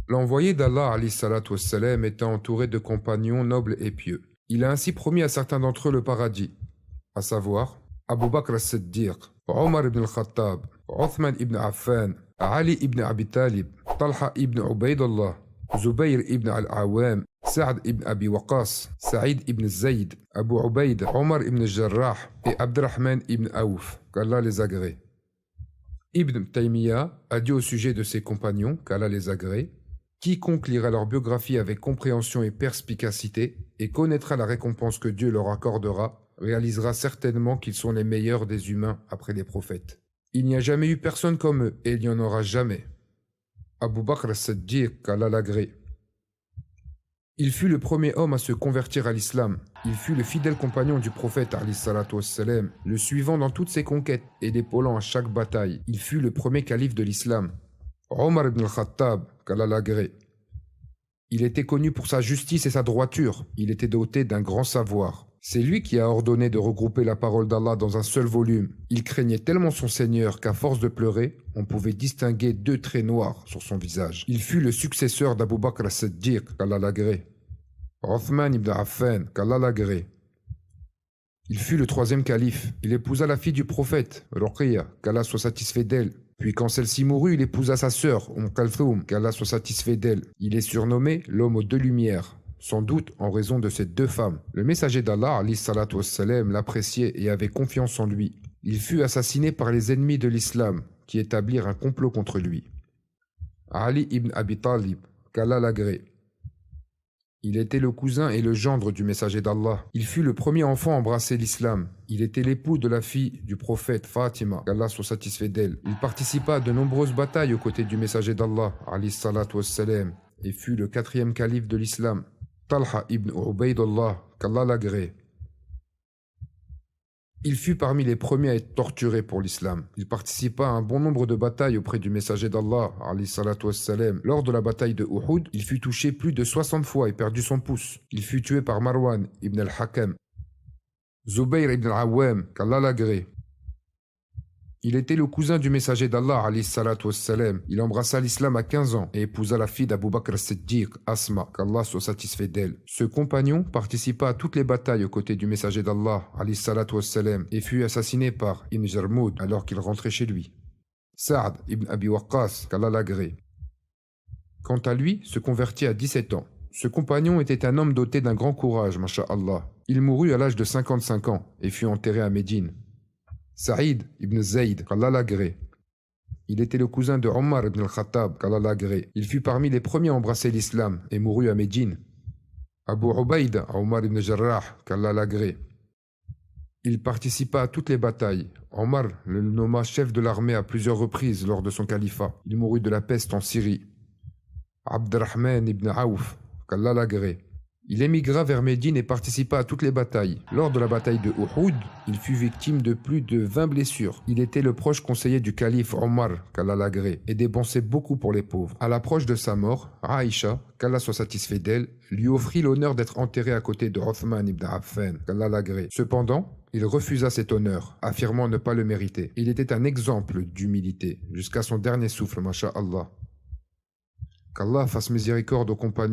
L'envoyé d'Allah alayhi salatu wassalam, était entouré de compagnons nobles et pieux. Il a ainsi promis à certains d'entre eux le paradis, à savoir Abu Bakr as-Siddiq, Omar ibn al-Khattab, Othman ibn Affan, Ali ibn Abi Talib, Talha ibn Ubaydullah, Zubayr ibn al-Awam, Saad ibn Abi Waqas, Saïd ibn Zayd, Abu Ubayd, Omar ibn al-Jarrah et Abdurrahman ibn Aouf, qu'Allah les agrée. Ibn Taymiyyah a dit au sujet de ses compagnons, qu'Allah les agrée, quiconque lira leur biographie avec compréhension et perspicacité et connaîtra la récompense que Dieu leur accordera, réalisera certainement qu'ils sont les meilleurs des humains après les prophètes. Il n'y a jamais eu personne comme eux et il n'y en aura jamais. Abu Bakr as-Siddiq, qu'Allah l'agrée. Il fut le premier homme à se convertir à l'islam. Il fut le fidèle compagnon du prophète alayhi salatu wassalam, le suivant dans toutes ses conquêtes et l'épaulant à chaque bataille. Il fut le premier calife de l'islam. Omar ibn al-Khattab, qu'Allah l'agrée. Il était connu pour sa justice et sa droiture. Il était doté d'un grand savoir. C'est lui qui a ordonné de regrouper la parole d'Allah dans un seul volume. Il craignait tellement son Seigneur qu'à force de pleurer, on pouvait distinguer 2 traits noirs sur son visage. Il fut le successeur d'Abu Bakr as-Siddiq, qu'Allah l'agrée. Othman ibn Affan, qu'Allah l'agrée. Il fut le 3e calife. Il épousa la fille du prophète, Ruqayya, qu'Allah soit satisfait d'elle. Puis quand celle-ci mourut, il épousa sa sœur, Kalthoum, qu'Allah soit satisfait d'elle. Il est surnommé l'homme aux 2 lumières, sans doute en raison de ces 2 femmes. Le messager d'Allah, alayhi salatu wassalam, l'appréciait et avait confiance en lui. Il fut assassiné par les ennemis de l'islam, qui établirent un complot contre lui. Ali ibn Abi Talib, qu'Allah l'agrée. Il était le cousin et le gendre du messager d'Allah. Il fut le premier enfant à embrasser l'islam. Il était l'époux de la fille du prophète Fatima, qu'Allah soit satisfait d'elle. Il participa à de nombreuses batailles aux côtés du messager d'Allah, alayhi salatu wassalam, et fut le 4e calife de l'islam. Talha ibn Ubaydullah, qu'Allah l'agrée. Il fut parmi les premiers à être torturé pour l'islam. Il participa à un bon nombre de batailles auprès du messager d'Allah, alayhi salatu wassalam. Lors de la bataille de Uhud, il fut touché plus de 60 fois et perdit son pouce. Il fut tué par Marwan ibn al-Hakam. Zubayr ibn al-Awam, qu'Allah l'agrée. Il était le cousin du messager d'Allah, alayhi salatu wassalam. Il embrassa l'islam à 15 ans et épousa la fille d'Abu Bakr as-Siddiq, Asma, qu'Allah soit satisfait d'elle. Ce compagnon participa à toutes les batailles aux côtés du messager d'Allah, alayhi salatu wassalam, et fut assassiné par Ibn Jarmoud alors qu'il rentrait chez lui. Saad ibn Abi Waqqas, qu'Allah l'agrée. Quant à lui, se convertit à 17 ans. Ce compagnon était un homme doté d'un grand courage, masha'Allah. Il mourut à l'âge de 55 ans et fut enterré à Médine. Saïd ibn Zayd, qu'Allah l'agrée. Il était le cousin de Omar ibn al-Khattab, qu'Allah l'agrée. Il fut parmi les premiers à embrasser l'islam et mourut à Médine. Abu Ubayd, Omar ibn Jarrah, qu'Allah l'agrée. Il participa à toutes les batailles. Omar le nomma chef de l'armée à plusieurs reprises lors de son califat. Il mourut de la peste en Syrie. Abdurrahman ibn Aouf, qu'Allah l'agrée. Il émigra vers Médine et participa à toutes les batailles. Lors de la bataille de Uhud, il fut victime de plus de 20 blessures. Il était le proche conseiller du calife Omar, qu'Allah l'agrée, et dépensait beaucoup pour les pauvres. À l'approche de sa mort, Aïcha, qu'Allah soit satisfait d'elle, lui offrit l'honneur d'être enterré à côté de Othman ibn Affan, qu'Allah l'agrée. Cependant, il refusa cet honneur, affirmant ne pas le mériter. Il était un exemple d'humilité, jusqu'à son dernier souffle, masha'Allah. Qu'Allah fasse miséricorde aux compagnons